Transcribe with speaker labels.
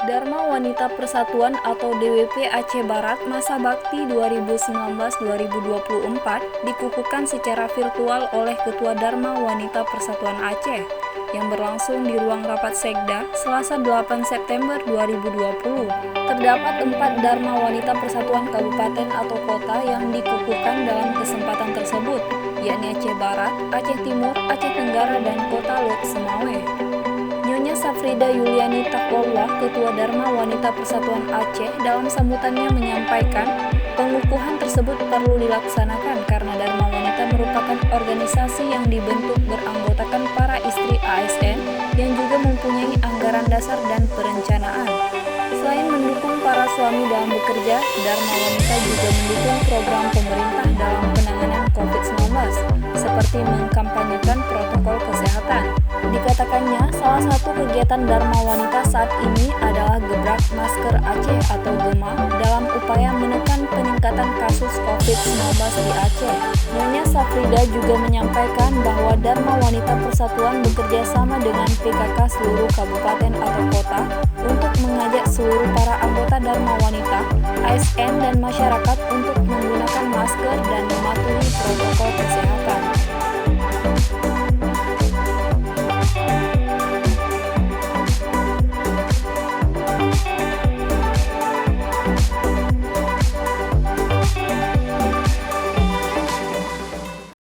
Speaker 1: Dharma Wanita Persatuan atau DWP Aceh Barat Masa Bakti 2019-2024 dikukuhkan secara virtual oleh Ketua Dharma Wanita Persatuan Aceh yang berlangsung di ruang rapat Sekda Selasa 8 September 2020. Terdapat 4 Dharma Wanita Persatuan Kabupaten atau Kota yang dikukuhkan dalam kesempatan tersebut, yakni Aceh Barat, Aceh Timur, Aceh Tenggara, dan Kota Lok Semawe. Nyonya Safrida Yuliani Takwallah, Ketua Dharma Wanita Persatuan Aceh, dalam sambutannya menyampaikan pengukuhan tersebut perlu dilaksanakan karena Dharma Wanita merupakan organisasi yang dibentuk beranggotakan para istri ASN yang juga mempunyai anggaran dasar dan perencanaan. Selain mendukung para suami dalam bekerja, Dharma Wanita juga mendukung program pemerintah dalam penanganan COVID-19, seperti mengkampanyekan protokol kesehatan. Dikatakannya, salah satu kegiatan Dharma Wanita saat ini adalah Gebrak Masker Aceh atau GEMA dalam upaya menekan peningkatan kasus COVID-19 di Aceh. Nyonya Safrida juga menyampaikan bahwa Dharma Wanita Persatuan bekerja sama dengan PKK seluruh kabupaten atau kota untuk mengajak seluruh para anggota Dharma Wanita, ASN, dan masyarakat untuk menggunakan masker dan mematuhi